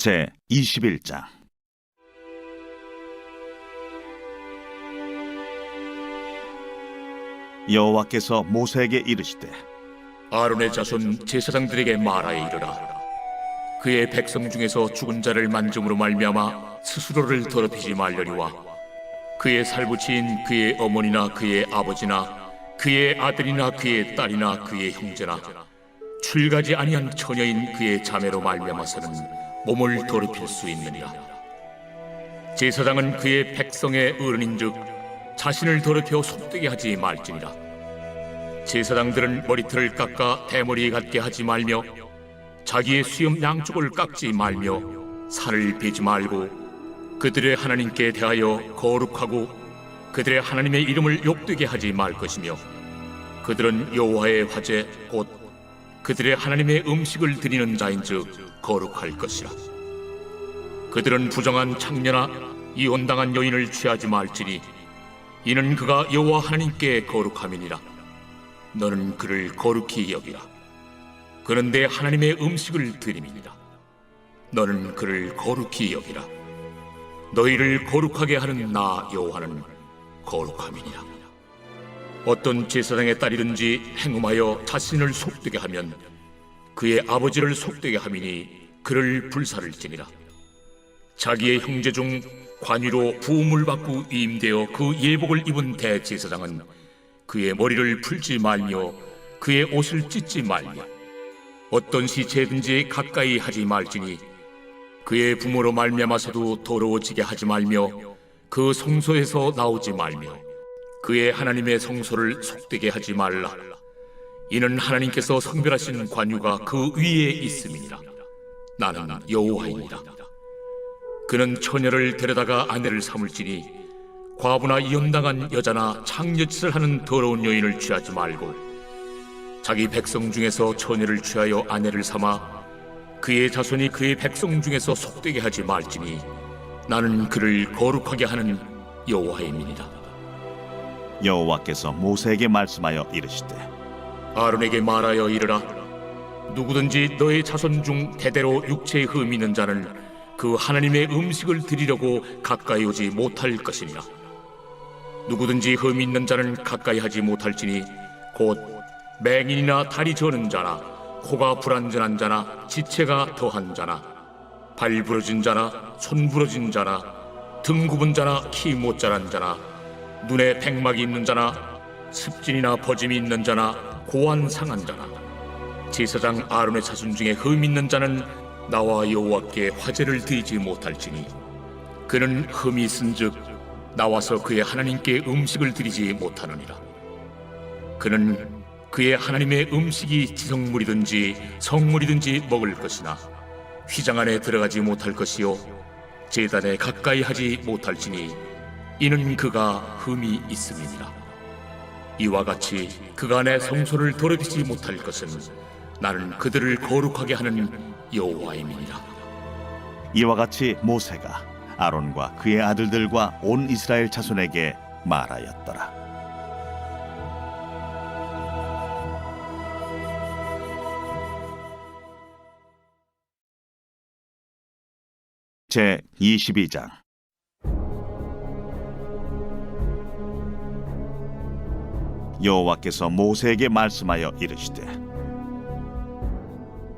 제 21장. 여호와께서 모세에게 이르시되 아론의 자손 제사장들에게 말하여 이르라. 그의 백성 중에서 죽은 자를 만짐으로 말미암아 스스로를 더럽히지 말려니와 그의 살부치인 그의 어머니나 그의 아버지나 그의 아들이나 그의 딸이나 그의 형제나 출가지 아니한 처녀인 그의 자매로 말미암아서는 몸을 더럽힐 수 있느니라. 제사장은 그의 백성의 어른인즉 자신을 더럽혀 속되게 하지 말지니라. 제사장들은 머리털을 깎아 대머리 같게 하지 말며 자기의 수염 양쪽을 깎지 말며 살을 베지 말고 그들의 하나님께 대하여 거룩하고 그들의 하나님의 이름을 욕되게 하지 말 것이며 그들은 여호와의 화제 곧 그들의 하나님의 음식을 드리는 자인즉 거룩할 것이라. 그들은 부정한 창녀나 이혼당한 여인을 취하지 말지니 이는 그가 여호와 하나님께 거룩함이니라. 너는 그를 거룩히 여기라. 그는 내 하나님의 음식을 드림이니라. 너는 그를 거룩히 여기라. 너희를 거룩하게 하는 나 여호와는 거룩함이니라. 어떤 제사장의 딸이든지 행음하여 자신을 속되게 하면 그의 아버지를 속되게 함이니 그를 불살을지니라. 자기의 형제 중 관위로 부음을 받고 위임되어 그 예복을 입은 대제사장은 그의 머리를 풀지 말며 그의 옷을 찢지 말며 어떤 시체든지 가까이 하지 말지니 그의 부모로 말미암아서도 더러워지게 하지 말며 그 성소에서 나오지 말며 그의 하나님의 성소를 속되게 하지 말라. 이는 하나님께서 성별하신 관유가 그 위에 있음이니라. 나는 여호와이니라. 그는 처녀를 데려다가 아내를 삼을지니 과부나 이혼당한 여자나 창녀짓을 하는 더러운 여인을 취하지 말고 자기 백성 중에서 처녀를 취하여 아내를 삼아 그의 자손이 그의 백성 중에서 속되게 하지 말지니 나는 그를 거룩하게 하는 여호와임이니라. 여호와께서 모세에게 말씀하여 이르시되 아론에게 말하여 이르라. 누구든지 너의 자손 중 대대로 육체에 흠이 있는 자는 그 하나님의 음식을 드리려고 가까이 오지 못할 것이니라. 누구든지 흠이 있는 자는 가까이 하지 못할지니 곧 맹인이나 다리 저는 자나 코가 불완전한 자나 지체가 더한 자나 발 부러진 자나 손 부러진 자나 등 굽은 자나 키 못 자란 자나 눈에 백막이 있는 자나 습진이나 버짐이 있는 자나 고안 상한 자나 제사장 아론의 자손 중에 흠 있는 자는 나와 여호와께 화제를 드리지 못할지니 그는 흠이 있은즉 나와서 그의 하나님께 음식을 드리지 못하느니라. 그는 그의 하나님의 음식이 지성물이든지 성물이든지 먹을 것이나 휘장 안에 들어가지 못할 것이요 제단에 가까이 하지 못할지니 이는 그가 흠이 있음이니라. 이와 같이 그가 내 성소를 더럽히지 못할 것은 나는 그들을 거룩하게 하는 여호와임이니라. 이와 같이 모세가 아론과 그의 아들들과 온 이스라엘 자손에게 말하였더라. 제 22장. 여호와께서 모세에게 말씀하여 이르시되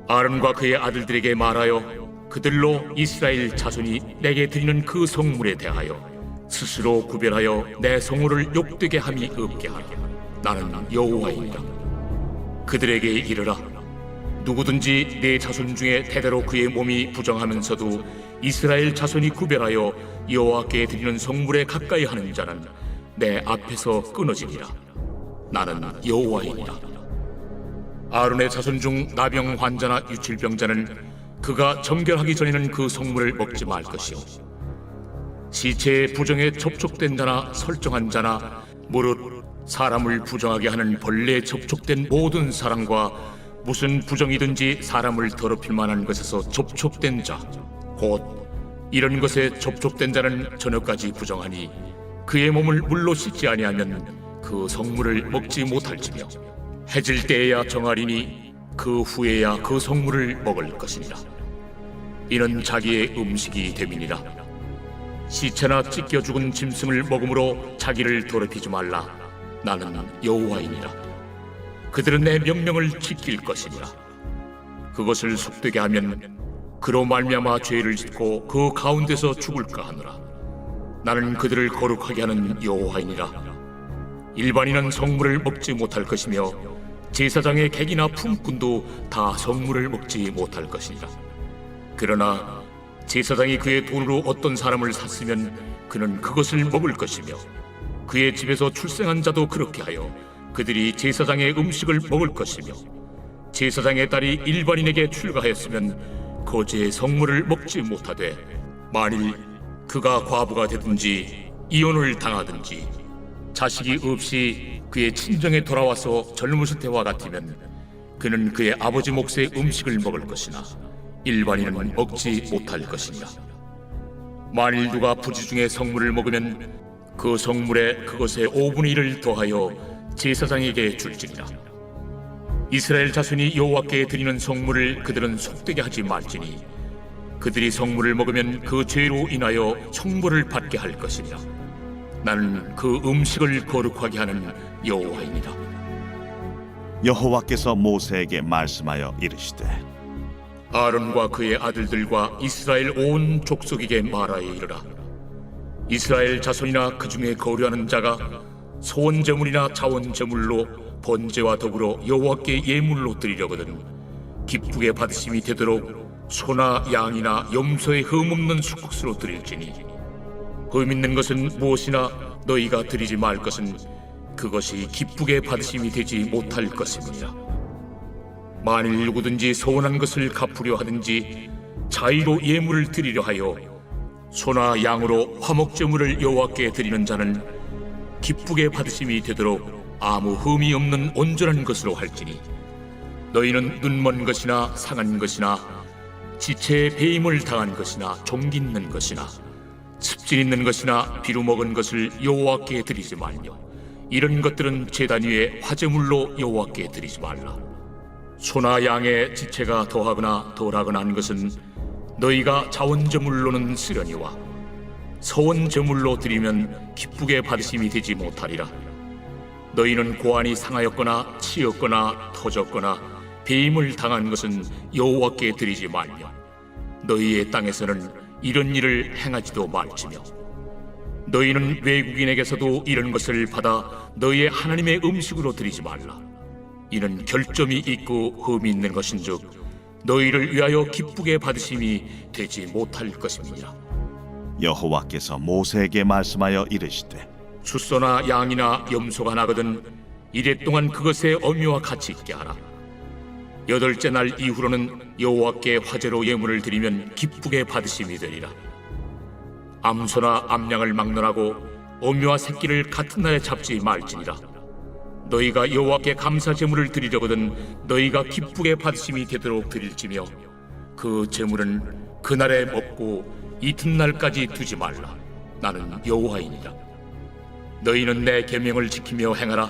아론과 그의 아들들에게 말하여 그들로 이스라엘 자손이 내게 드리는 그 성물에 대하여 스스로 구별하여 내 성물을 욕되게 함이 없게 하라. 나는 여호와이니라. 그들에게 이르라. 누구든지 내 자손 중에 대대로 그의 몸이 부정하면서도 이스라엘 자손이 구별하여 여호와께 드리는 성물에 가까이 하는 자는 내 앞에서 끊어지리라. 나는 여호와이니라. 아론의 자손 중 나병 환자나 유칠병자는 그가 정결하기 전에는 그 성물을 먹지 말 것이요 시체의 부정에 접촉된 자나 설정한 자나 무릇 사람을 부정하게 하는 벌레에 접촉된 모든 사람과 무슨 부정이든지 사람을 더럽힐 만한 것에서 접촉된 자 곧 이런 것에 접촉된 자는 저녁까지 부정하니 그의 몸을 물로 씻지 아니하면 그 성물을 먹지 못할지며 해질 때에야 정하리니 그 후에야 그 성물을 먹을 것이니라. 이는 자기의 음식이 됨이니라. 시체나 찢겨 죽은 짐승을 먹음으로 자기를 더럽히지 말라. 나는 여호와이니라. 그들은 내 명령을 지킬 것이니라. 그것을 속되게 하면 그로 말미암아 죄를 짓고 그 가운데서 죽을까 하노라. 나는 그들을 거룩하게 하는 여호와이니라. 일반인은 성물을 먹지 못할 것이며 제사장의 객이나 품꾼도 다 성물을 먹지 못할 것이니라. 그러나 제사장이 그의 돈으로 어떤 사람을 샀으면 그는 그것을 먹을 것이며 그의 집에서 출생한 자도 그렇게 하여 그들이 제사장의 음식을 먹을 것이며 제사장의 딸이 일반인에게 출가하였으면 거제의 성물을 먹지 못하되 만일 그가 과부가 되든지 이혼을 당하든지 자식이 없이 그의 친정에 돌아와서 젊었을 때와 같으면 그는 그의 아버지 몫의 음식을 먹을 것이나 일반인은 먹지 못할 것이니라. 만일 누가 부지 중에 성물을 먹으면 그 성물에 그것의 5분의 1을 더하여 제사장에게 줄지니라. 이스라엘 자손이 여호와께 드리는 성물을 그들은 속되게 하지 말지니 그들이 성물을 먹으면 그 죄로 인하여 형벌을 받게 할 것이니라. 나는 그 음식을 거룩하게 하는 여호와이니라. 여호와께서 모세에게 말씀하여 이르시되 아론과 그의 아들들과 이스라엘 온 족속에게 말하여 이르라. 이스라엘 자손이나 그 중에 거류하는 자가 소원 제물이나 자원 제물로 번제와 더불어 여호와께 예물로 드리려거든 기쁘게 받으심이 되도록 소나 양이나 염소의 흠 없는 수국수로 드릴지니 흠 있는 것은 무엇이나 너희가 드리지 말 것은 그것이 기쁘게 받으심이 되지 못할 것입니다. 만일 누구든지 소원한 것을 갚으려 하든지 자의로 예물을 드리려 하여 소나 양으로 화목제물을 여호와께 드리는 자는 기쁘게 받으심이 되도록 아무 흠이 없는 온전한 것으로 할지니 너희는 눈먼 것이나 상한 것이나 지체에 배임을 당한 것이나 종기 있는 것이나 습진 있는 것이나 비루 먹은 것을 여호와께 드리지 말며 이런 것들은 제단 위에 화제물로 여호와께 드리지 말라. 소나 양의 지체가 더하거나 덜하거나 한 것은 너희가 자원제물로는 쓰려니와 서원제물로 드리면 기쁘게 받으심이 되지 못하리라. 너희는 고안이 상하였거나 치였거나 터졌거나 배임을 당한 것은 여호와께 드리지 말며 너희의 땅에서는 이런 일을 행하지도 말지며 너희는 외국인에게서도 이런 것을 받아 너희의 하나님의 음식으로 드리지 말라. 이는 결점이 있고 흠이 있는 것인즉 너희를 위하여 기쁘게 받으심이 되지 못할 것입니다. 여호와께서 모세에게 말씀하여 이르시되 숫소나 양이나 염소가 나거든 이래 동안 그것의 어미와 같이 있게 하라. 8째 날 이후로는 여호와께 화제로 예물을 드리면 기쁘게 받으심이 되리라. 암소나 암양을 막론하고 어미와 새끼를 같은 날에 잡지 말지니라. 너희가 여호와께 감사 제물을 드리려거든 너희가 기쁘게 받으심이 되도록 드릴지며 그 제물은 그날에 먹고 이튿날까지 두지 말라. 나는 여호와이니라. 너희는 내 계명을 지키며 행하라.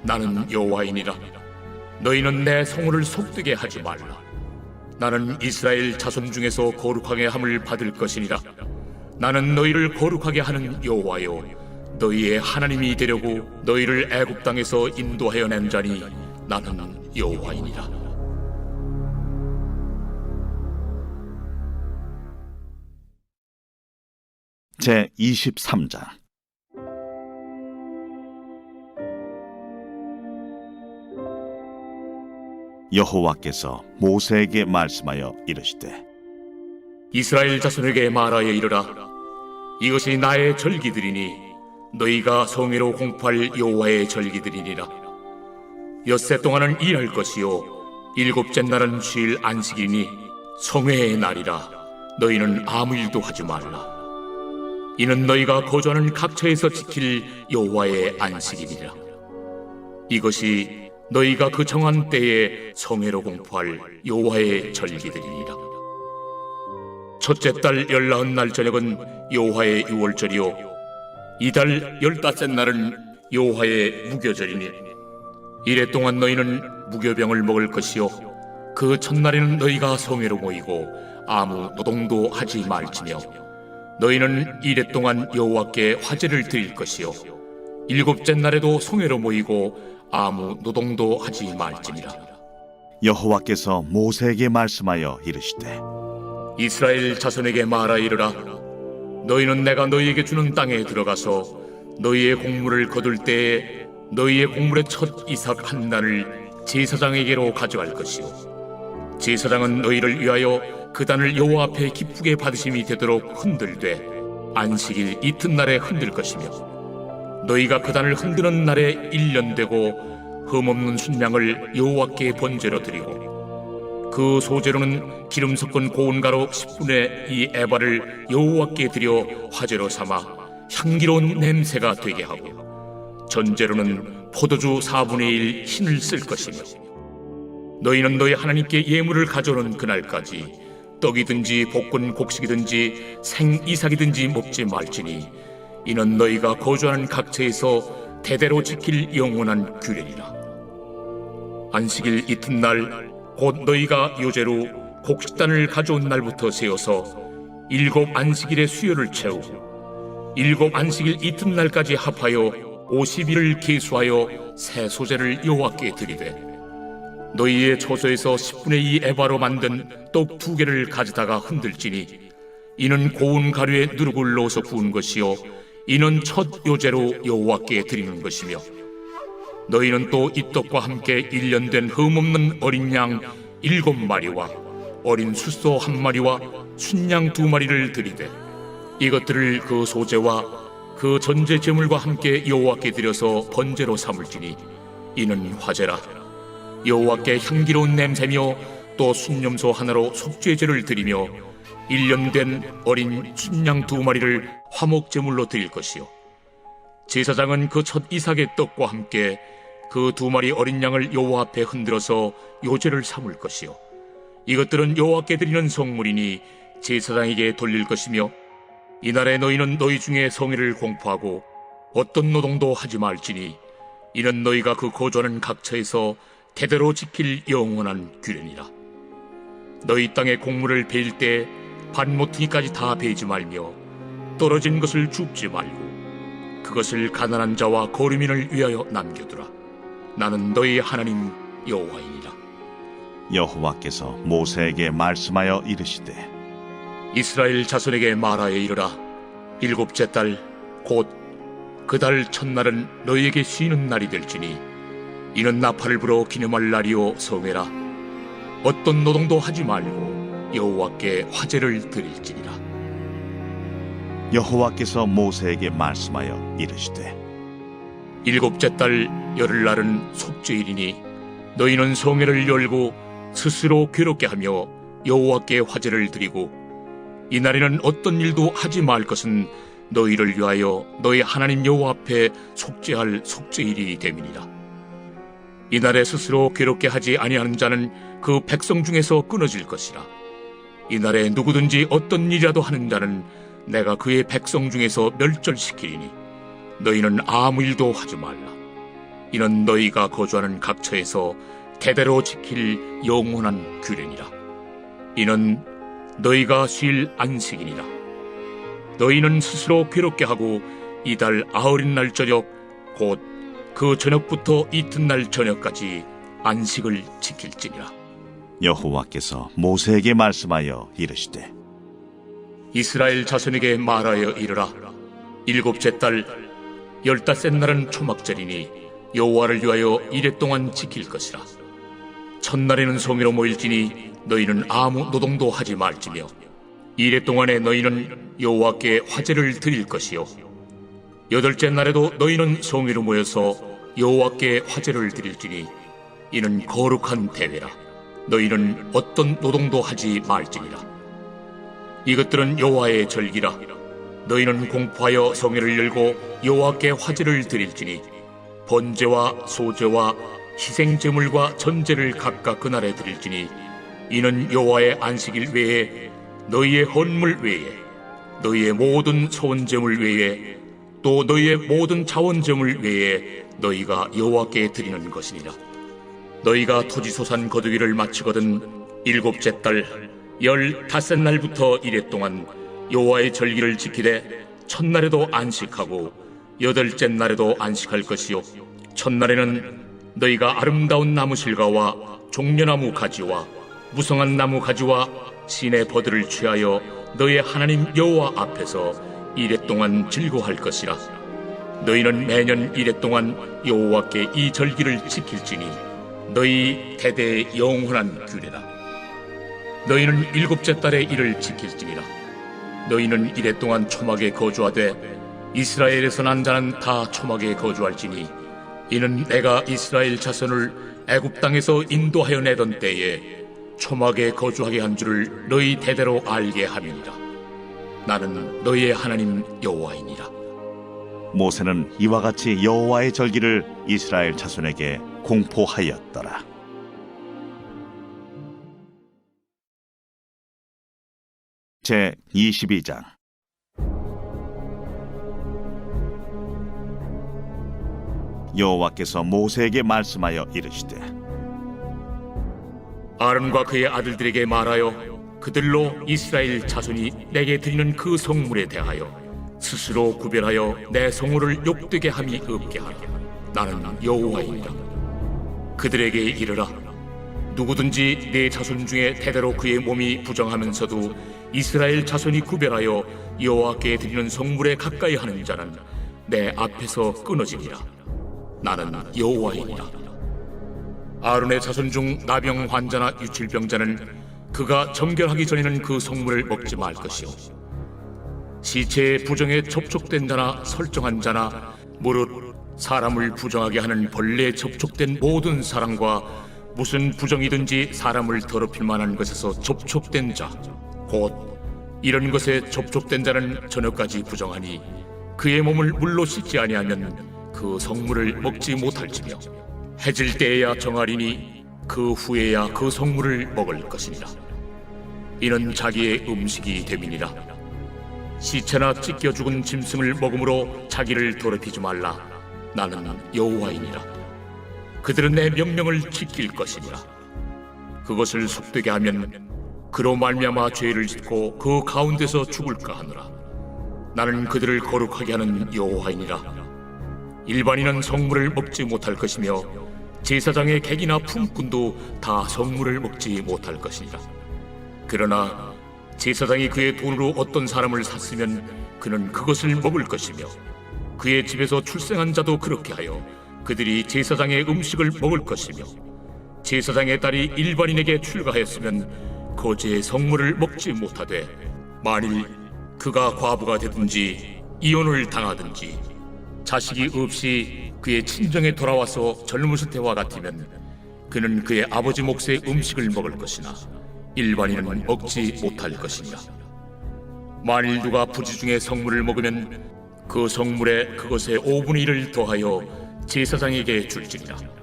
나는 여호와이니라. 너희는 내 성호를 속되게 하지 말라. 나는 이스라엘 자손 중에서 거룩하게 함을 받을 것이니라. 나는 너희를 거룩하게 하는 여호와요 너희의 하나님이 되려고 너희를 애굽 땅에서 인도하여 낸 자니 나는 여호와이니라. 제 23장 여호와께서 모세에게 말씀하여 이르시되 이스라엘 자손에게 말하여 이르라. 이것이 나의 절기들이니 너희가 성회로 공포할 여호와의 절기들이니라. 엿새 동안은 일할 것이요 7째 날은 쉴 안식이니 성회의 날이라. 너희는 아무 일도 하지 말라. 이는 너희가 거주하는 각처에서 지킬 여호와의 안식이니라. 이것이 너희가 그 정한 때에 성회로 공포할 여호와의 절기들이니라. 첫째 달 19날 저녁은 여호와의 유월절이요 이달 15째 날은 여호와의 무교절이니 이래 동안 너희는 무교병을 먹을 것이요 그 첫날에는 너희가 성회로 모이고 아무 노동도 하지 말지며 너희는 이레 동안 여호와께 화제를 드릴 것이요 일곱째 날에도 성회로 모이고 아무 노동도 하지 말지니라. 여호와께서 모세에게 말씀하여 이르시되 이스라엘 자손에게 말하 이르라. 너희는 내가 너희에게 주는 땅에 들어가서 너희의 곡물을 거둘 때에 너희의 곡물의 첫 이삭 한 단을 제사장에게로 가져갈 것이요 제사장은 너희를 위하여 그 단을 여호와 앞에 기쁘게 받으심이 되도록 흔들되 안식일 이튿날에 흔들 것이며 너희가 그 단을 흔드는 날에 1년 되고 흠없는 순양을 여호와께 번제로 드리고 그 소제로는 기름 섞은 고운 가루 10분의 2 에바를 여호와께 드려 화제로 삼아 향기로운 냄새가 되게 하고 전제로는 포도주 4분의 1 흰을 쓸 것이며 너희는 너희 하나님께 예물을 가져오는 그날까지 떡이든지 볶은 곡식이든지 생이삭이든지 먹지 말지니 이는 너희가 거주하는 각처에서 대대로 지킬 영원한 규례니라. 안식일 이튿날 곧 너희가 요제로 곡식단을 가져온 날부터 세워서 7 안식일의 수요를 채우고 7 안식일 이튿날까지 합하여 50일을 계수하여 새 소제를 여호와께 드리되 너희의 초소에서 10분의 2 에바로 만든 떡 2개를 가져다가 흔들지니 이는 고운 가루에 누룩을 넣어서 구운 것이요 이는 첫 요제로 여호와께 드리는 것이며 너희는 또 이 떡과 함께 1년 된 흠없는 어린 양 7마리와 어린 숫소 1마리와 순양 2마리를 드리되 이것들을 그 소제와 그 전제 제물과 함께 여호와께 드려서 번제로 삼을지니 이는 화제라. 여호와께 향기로운 냄새며 또 순념소 하나로 속죄제를 드리며 1년 된 어린 순양 2마리를 화목 제물로 드릴 것이요 제사장은 그 첫 이삭의 떡과 함께 그 2마리 어린 양을 여호와 앞에 흔들어서 요제를 삼을 것이요 이것들은 여호와께 드리는 성물이니 제사장에게 돌릴 것이며 이날에 너희는 너희 중에 성회를 공포하고 어떤 노동도 하지 말지니 이는 너희가 그 거주하는 각처에서 대대로 지킬 영원한 규례니라. 너희 땅에 곡물을 베일 때 반모퉁이까지 다 베지 말며 떨어진 것을 줍지 말고 그것을 가난한 자와 거류민을 위하여 남겨두라. 나는 너희 하나님 여호와이니라. 여호와께서 모세에게 말씀하여 이르시되 이스라엘 자손에게 말하여 이르라. 7째 달 곧 그 달 첫날은 너희에게 쉬는 날이 될지니 이는 나팔을 불어 기념할 날이요 성회라. 어떤 노동도 하지 말고 여호와께 화제를 드릴지니라. 여호와께서 모세에게 말씀하여 이르시되 7째 달 열흘날은 속죄일이니 너희는 성회를 열고 스스로 괴롭게 하며 여호와께 화제를 드리고 이날에는 어떤 일도 하지 말 것은 너희를 위하여 너희 하나님 여호와 앞에 속죄할 속죄일이 됨이니라. 이날에 스스로 괴롭게 하지 아니하는 자는 그 백성 중에서 끊어질 것이라. 이날에 누구든지 어떤 일이라도 하는 자는 내가 그의 백성 중에서 멸절시키리니 너희는 아무 일도 하지 말라. 이는 너희가 거주하는 각처에서 대대로 지킬 영원한 규례니라. 이는 너희가 쉴 안식이니라. 너희는 스스로 괴롭게 하고 이달 아흔날 저녁 곧 그 저녁부터 이튿날 저녁까지 안식을 지킬지니라. 여호와께서 모세에게 말씀하여 이르시되 이스라엘 자손에게 말하여 이르라. 7째 달 15째 날은 초막절이니 여호와를 위하여 이레 동안 지킬 것이라. 첫날에는 성회로 모일지니 너희는 아무 노동도 하지 말지며 이레 동안에 너희는 여호와께 화제를 드릴 것이요 8째 날에도 너희는 성회로 모여서 여호와께 화제를 드릴지니 이는 거룩한 대회라. 너희는 어떤 노동도 하지 말지니라. 이것들은 여호와의 절기라. 너희는 공포하여 성회를 열고 여호와께 화제를 드릴지니 번제와 소제와 희생제물과 전제를 각각 그날에 드릴지니 이는 여호와의 안식일 외에 너희의 헌물 외에 너희의 모든 소원제물 외에 또 너희의 모든 자원제물 외에 너희가 여호와께 드리는 것이니라. 너희가 토지소산 거두기를 마치거든 7째 달 15날부터 이레 동안 여호와의 절기를 지키되 첫날에도 안식하고 여덟째 날에도 안식할 것이요 첫날에는 너희가 아름다운 나무 실과와 종려나무 가지와 무성한 나무 가지와 신의 버들을 취하여 너희의 하나님 여호와 앞에서 이레 동안 즐거워할 것이라. 너희는 매년 이레 동안 여호와께 이 절기를 지킬지니 너희 대대의 영원한 규례라. 너희는 일곱째 달에 이를 지킬지니라. 너희는 이레 동안 초막에 거주하되 이스라엘에서 난 자는 다 초막에 거주할지니 이는 내가 이스라엘 자손을 애굽 땅에서 인도하여 내던 때에 초막에 거주하게 한 줄을 너희 대대로 알게 함이니라. 나는 너희의 하나님 여호와이니라. 모세는 이와 같이 여호와의 절기를 이스라엘 자손에게 공포하였더라. 제 22장. 여호와께서 모세에게 말씀하여 이르시되 아론과 그의 아들들에게 말하여 그들로 이스라엘 자손이 내게 드리는 그 성물에 대하여 스스로 구별하여 내 성물을 욕되게 함이 없게 하라. 나는 여호와이니라. 그들에게 이르라. 누구든지 내 자손 중에 대대로 그의 몸이 부정하면서도 이스라엘 자손이 구별하여 여호와께 드리는 성물에 가까이 하는 자는 내 앞에서 끊어지리라. 나는 여호와이니라. 아론의 자손 중 나병 환자나 유칠병자는 그가 정결하기 전에는 그 성물을 먹지 말 것이요 시체의 부정에 접촉된 자나 설정한 자나 무릇 사람을 부정하게 하는 벌레에 접촉된 모든 사람과 무슨 부정이든지 사람을 더럽힐 만한 것에서 접촉된 자 곧 이런 것에 접촉된 자는 저녁까지 부정하니 그의 몸을 물로 씻지 아니하면 그 성물을 먹지 못할지며 해질 때에야 정하리니 그 후에야 그 성물을 먹을 것이니라. 이는 자기의 음식이 됨이니라. 시체나 찢겨 죽은 짐승을 먹음으로 자기를 더럽히지 말라. 나는 여호와이니라. 그들은 내 명령을 지킬 것이니라. 그것을 속되게 하면 그로 말미암아 죄를 짓고 그 가운데서 죽을까 하노라. 나는 그들을 거룩하게 하는 여호와이니라. 일반인은 성물을 먹지 못할 것이며 제사장의 객이나 품꾼도 다 성물을 먹지 못할 것이니라. 그러나 제사장이 그의 돈으로 어떤 사람을 샀으면 그는 그것을 먹을 것이며 그의 집에서 출생한 자도 그렇게 하여 그들이 제사장의 음식을 먹을 것이며 제사장의 딸이 일반인에게 출가하였으면 거제의 성물을 먹지 못하되 만일 그가 과부가 되든지 이혼을 당하든지 자식이 없이 그의 친정에 돌아와서 젊었을 때와 같으면 그는 그의 아버지 몫의 음식을 먹을 것이나 일반인은 먹지 못할 것이니라. 만일 누가 부지 중에 성물을 먹으면 그 성물에 그것의 5분의 1을 더하여 제사장에게 줄지니라.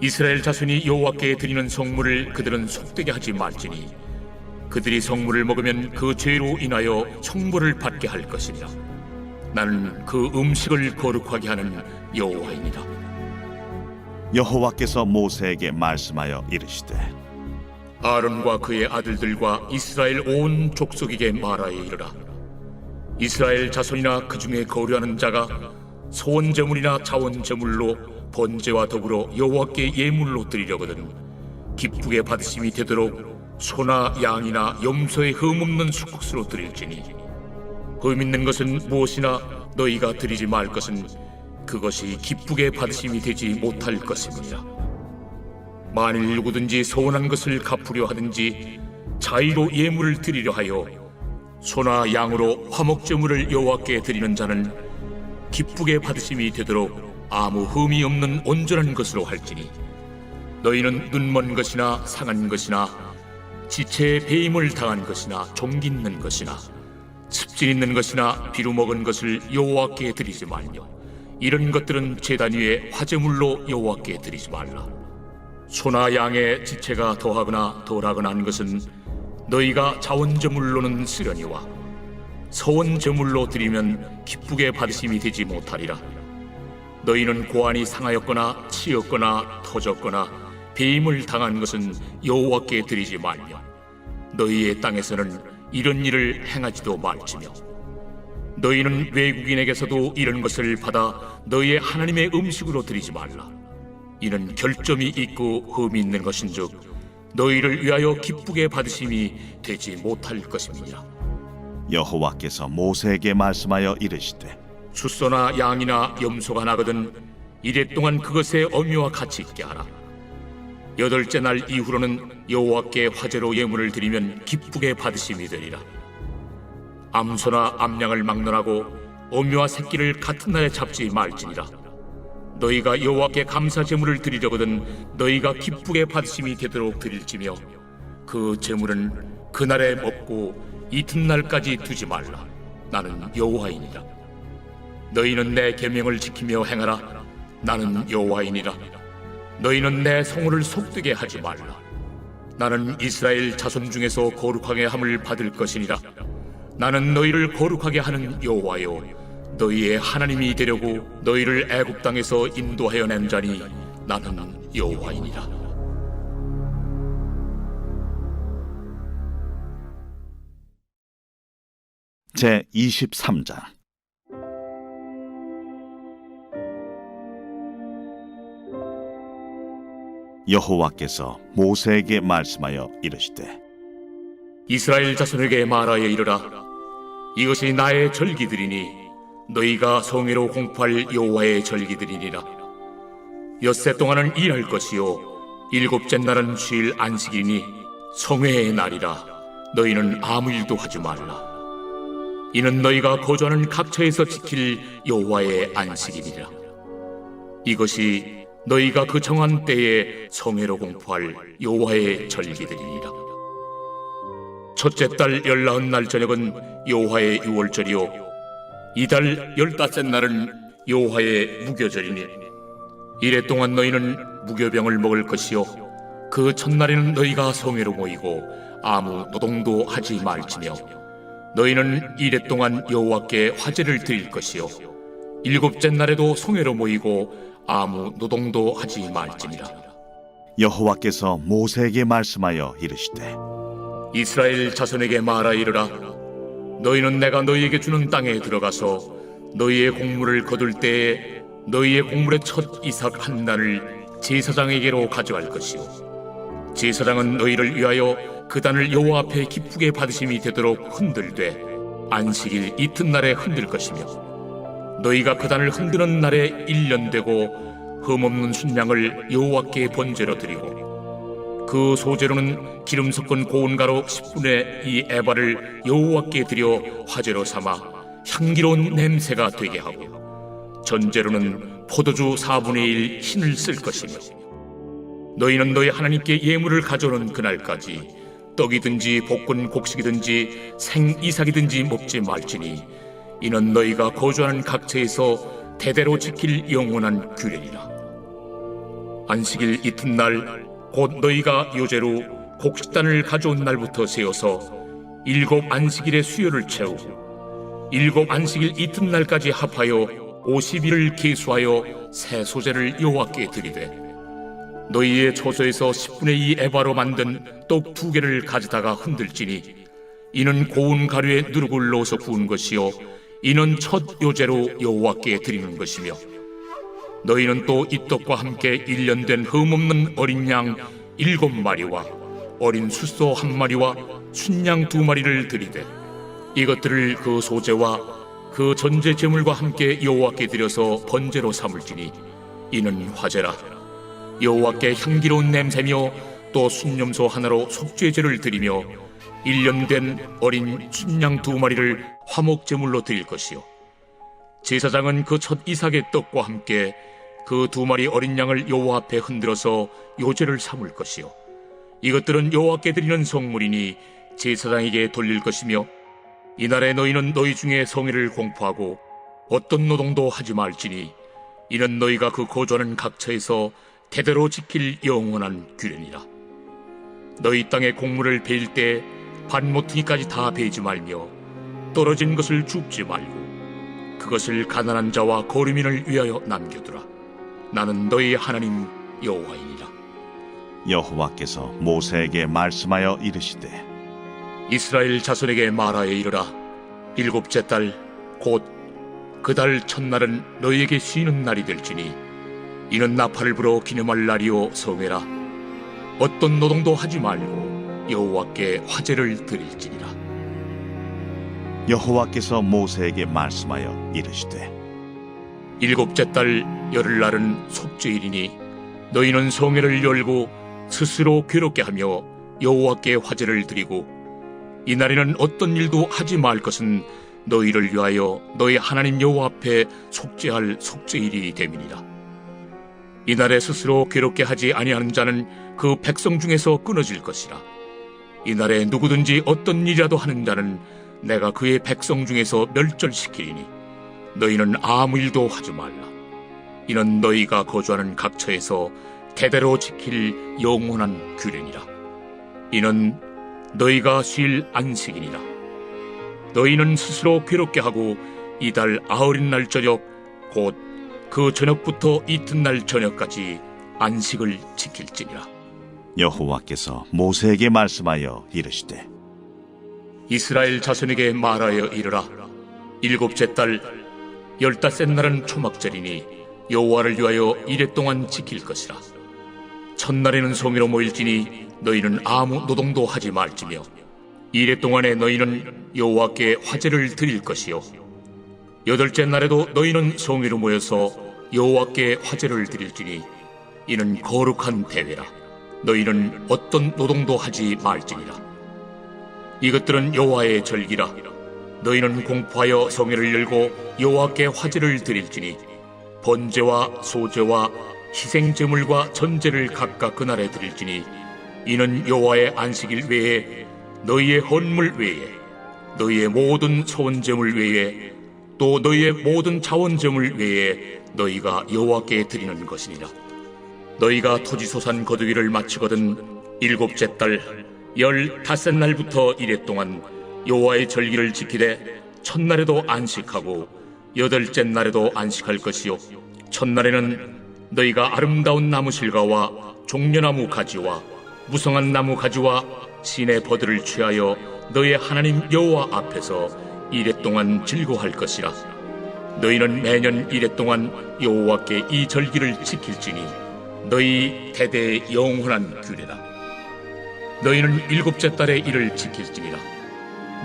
이스라엘 자손이 여호와께 드리는 성물을 그들은 속되게 하지 말지니 그들이 성물을 먹으면 그 죄로 인하여 형벌을 받게 할 것이니라. 나는 그 음식을 거룩하게 하는 여호와이니라. 여호와께서 모세에게 말씀하여 이르시되 아론과 그의 아들들과 이스라엘 온 족속에게 말하여 이르라. 이스라엘 자손이나 그 중에 거류하는 자가 소원 제물이나 자원 제물로 번제와 더불어 여호와께 예물로 드리려거든 기쁘게 받으심이 되도록 소나 양이나 염소의 흠 없는 수국수로 드릴지니 흠 있는 것은 무엇이나 너희가 드리지 말 것은 그것이 기쁘게 받으심이 되지 못할 것입니다. 만일 누구든지 소원한 것을 갚으려 하든지 자의로 예물을 드리려 하여 소나 양으로 화목제물을 여호와께 드리는 자는 기쁘게 받으심이 되도록 아무 흠이 없는 온전한 것으로 할지니 너희는 눈먼 것이나 상한 것이나 지체에 배임을 당한 것이나 종기 있는 것이나 습진 있는 것이나 비루 먹은 것을 여호와께 드리지 말며 이런 것들은 제단 위에 화제물로 여호와께 드리지 말라. 소나 양의 지체가 더하거나 덜하거나 한 것은 너희가 자원제물로는 쓰려니와 서원제물로 드리면 기쁘게 받으심이 되지 못하리라. 너희는 고안이 상하였거나 치였거나 터졌거나 배임을 당한 것은 여호와께 드리지 말며 너희의 땅에서는 이런 일을 행하지도 말지며 너희는 외국인에게서도 이런 것을 받아 너희의 하나님의 음식으로 드리지 말라. 이는 결점이 있고 흠이 있는 것인즉 너희를 위하여 기쁘게 받으심이 되지 못할 것임이니라. 여호와께서 모세에게 말씀하여 이르시되 숫소나 양이나 염소가 나거든 이래 동안 그것의 어미와 같이 있게 하라. 8째 날 이후로는 여호와께 화제로 예물을 드리면 기쁘게 받으심이 되리라. 암소나 암양을 막론하고 어미와 새끼를 같은 날에 잡지 말지니라. 너희가 여호와께 감사 제물을 드리려거든 너희가 기쁘게 받으심이 되도록 드릴지며 그 제물은 그날에 먹고 이튿날까지 두지 말라. 나는 여호와이니라. 너희는 내 계명을 지키며 행하라. 나는 여호와이니라. 너희는 내 성호를 속되게 하지 말라. 나는 이스라엘 자손 중에서 거룩하게 함을 받을 것이니라. 나는 너희를 거룩하게 하는 여호와요 너희의 하나님이 되려고 너희를 애굽 땅에서 인도하여 낸 자니 나는 여호와이니라. 제 23장 여호와께서 모세에게 말씀하여 이르시되 이스라엘 자손에게 말하여 이르라. 이것이 나의 절기들이니 너희가 성회로 공포할 여호와의 절기들이니라. 엿새 동안은 일할 것이요 7째 날은 쉴 안식이니 성회의 날이라. 너희는 아무 일도 하지 말라. 이는 너희가 거주하는 각처에서 지킬 여호와의 안식이니라. 이것이 너희가 그 정한 때에 성회로 공포할 여호와의 절기들이니라. 첫째 달 19날 저녁은 여호와의 유월절이요 이달 15째 날은 여호와의 무교절이니 이래 동안 너희는 무교병을 먹을 것이요 그 첫날에는 너희가 성회로 모이고 아무 노동도 하지 말지며 너희는 이래 동안 여호와께 화제를 드릴 것이요 7째 날에도 성회로 모이고 아무 노동도 하지 말지니라. 여호와께서 모세에게 말씀하여 이르시되 이스라엘 자손에게 말하 이르라. 너희는 내가 너희에게 주는 땅에 들어가서 너희의 곡물을 거둘 때에 너희의 곡물의 첫 이삭 한 단을 제사장에게로 가져갈 것이요 제사장은 너희를 위하여 그 단을 여호와 앞에 기쁘게 받으심이 되도록 흔들되 안식일 이튿날에 흔들 것이며 너희가 그 단을 흔드는 날에 1년 되고 흠없는 순양을 여호와께 번제로 드리고 그 소제로는 기름 섞은 고운 가루 10분의 2 에바를 여호와께 드려 화제로 삼아 향기로운 냄새가 되게 하고 전제로는 포도주 4분의 1 흰을 쓸 것이며 너희는 너희 하나님께 예물을 가져오는 그날까지 떡이든지 볶은 곡식이든지 생이삭이든지 먹지 말지니 이는 너희가 거주하는 각처에서 대대로 지킬 영원한 규례니라. 안식일 이튿날 곧 너희가 요제로 곡식단을 가져온 날부터 세어서 7 안식일의 수요를 채우고 7 안식일 이튿날까지 합하여 50일을 계수하여 새 소제를 여호와께 드리되 너희의 초소에서 10분의 2 에바로 만든 떡 2개를 가져다가 흔들지니 이는 고운 가루에 누룩을 넣어서 구운 것이요 이는 첫 요제로 여호와께 드리는 것이며 너희는 또 이 떡과 함께 1년 된 흠없는 어린 양 7마리와 어린 숫소 1마리와 순양 2마리를 드리되 이것들을 그 소제와 그 전제 제물과 함께 여호와께 드려서 번제로 삼을지니 이는 화제라. 여호와께 향기로운 냄새며 또 순염소 하나로 속죄제를 드리며 1년 된 어린 순양 2마리를 화목 제물로 드릴 것이요 제사장은 그 첫 이삭의 떡과 함께 그 2마리 어린 양을 여호와 앞에 흔들어서 요제를 삼을 것이요 이것들은 여호와께 드리는 성물이니 제사장에게 돌릴 것이며 이날에 너희는 너희 중에 성회를 공포하고 어떤 노동도 하지 말지니 이는 너희가 그 거주하는 각처에서 대대로 지킬 영원한 규례니라. 너희 땅에 곡물을 베일 때 반모퉁이까지 다 베지 말며 떨어진 것을 줍지 말고 그것을 가난한 자와 거류민을 위하여 남겨두라. 나는 너희 하나님 여호와이니라. 여호와께서 모세에게 말씀하여 이르시되 이스라엘 자손에게 말하여 이르라. 일곱째 달 곧 그 달 첫날은 너희에게 쉬는 날이 될지니 이는 나팔을 불어 기념할 날이요 성회라. 어떤 노동도 하지 말고 여호와께 화제를 드릴지니라. 여호와께서 모세에게 말씀하여 이르시되 일곱째 달 열흘날은 속죄일이니 너희는 성회를 열고 스스로 괴롭게 하며 여호와께 화제를 드리고 이날에는 어떤 일도 하지 말 것은 너희를 위하여 너희 하나님 여호와 앞에 속죄할 속죄일이 됨이니라. 이날에 스스로 괴롭게 하지 아니하는 자는 그 백성 중에서 끊어질 것이라. 이날에 누구든지 어떤 일이라도 하는 자는 내가 그의 백성 중에서 멸절시키리니 너희는 아무 일도 하지 말라. 이는 너희가 거주하는 각처에서 대대로 지킬 영원한 규례니라. 이는 너희가 쉴 안식이니라. 너희는 스스로 괴롭게 하고 이달 아흘날 저녁 곧 그 저녁부터 이튿날 저녁까지 안식을 지킬지니라. 여호와께서 모세에게 말씀하여 이르시되 이스라엘 자손에게 말하여 이르라. 일곱째 달 열닷새 날은 초막절이니 여호와를 위하여 이레 동안 지킬 것이라. 첫날에는 성회로 모일지니 너희는 아무 노동도 하지 말지며 이레 동안에 너희는 여호와께 화제를 드릴 것이요 여덟째 날에도 너희는 성회로 모여서 여호와께 화제를 드릴지니 이는 거룩한 대회라. 너희는 어떤 노동도 하지 말지니라. 이것들은 여호와의 절기라. 너희는 공포하여 성회를 열고 여호와께 화제를 드릴지니 번제와 소제와 희생제물과 전제를 각각 그날에 드릴지니 이는 여호와의 안식일 외에 너희의 헌물 외에 너희의 모든 소원제물 외에 또 너희의 모든 자원제물 외에 너희가 여호와께 드리는 것이니라. 너희가 토지소산 거두기를 마치거든 일곱째 달 열닷새 날부터 이레 동안 여호와의 절기를 지키되 첫날에도 안식하고 여덟째 날에도 안식할 것이요 첫날에는 너희가 아름다운 나무 실과와 종려나무 가지와 무성한 나무 가지와 신의 버들을 취하여 너희의 하나님 여호와 앞에서 이레 동안 즐거워할 것이라. 너희는 매년 이레 동안 여호와께 이 절기를 지킬지니 너희 대대의 영원한 규례다. 너희는 일곱째 달에 이를 지킬지니라.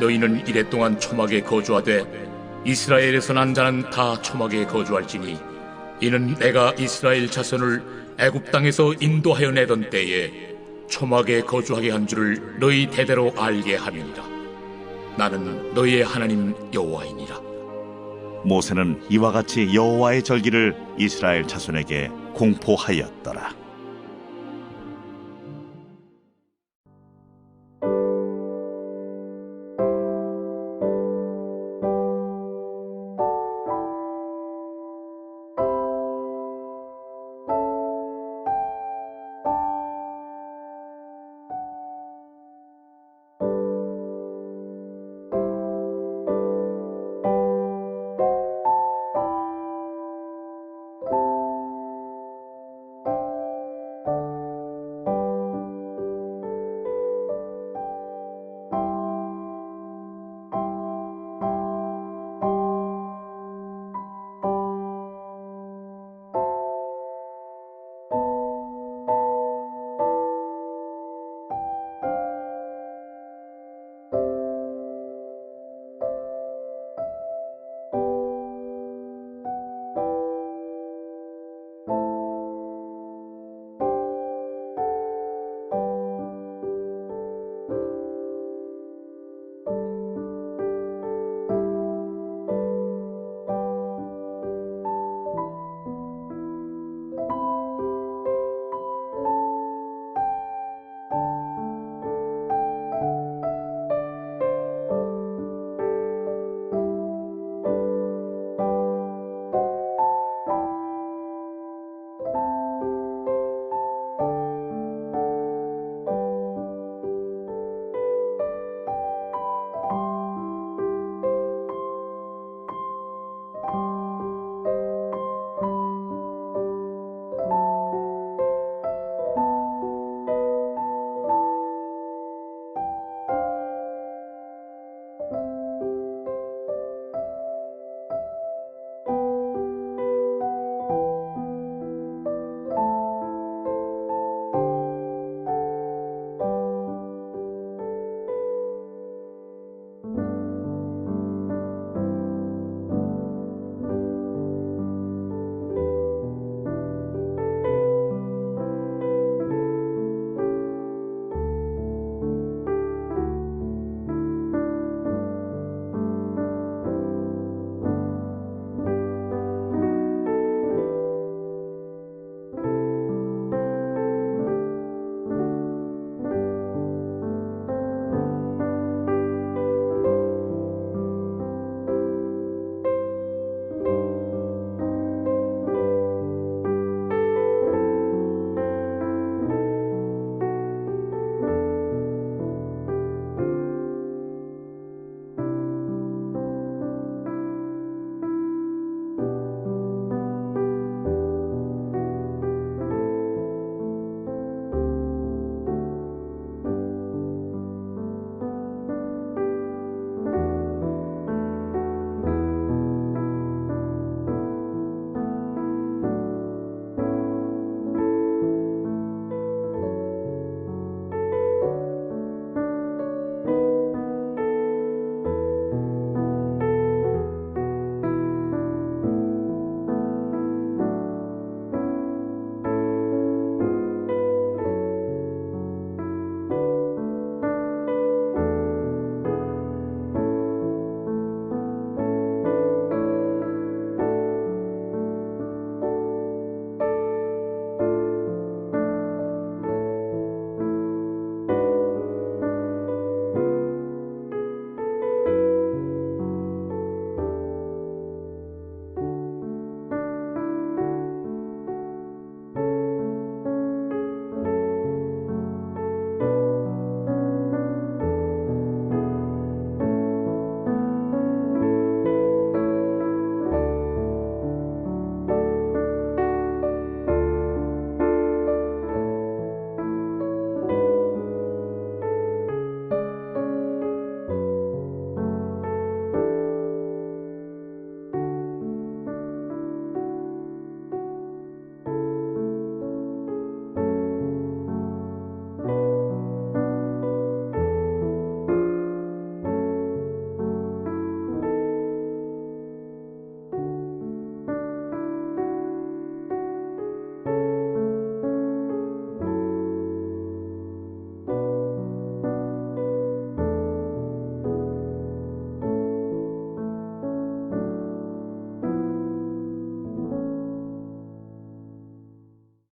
너희는 이레 동안 초막에 거주하되 이스라엘에서 난 자는 다 초막에 거주할지니 이는 내가 이스라엘 자손을 애굽 땅에서 인도하여 내던 때에 초막에 거주하게 한 줄을 너희 대대로 알게 함이니라. 나는 너희의 하나님 여호와이니라. 모세는 이와 같이 여호와의 절기를 이스라엘 자손에게 공포하였더라.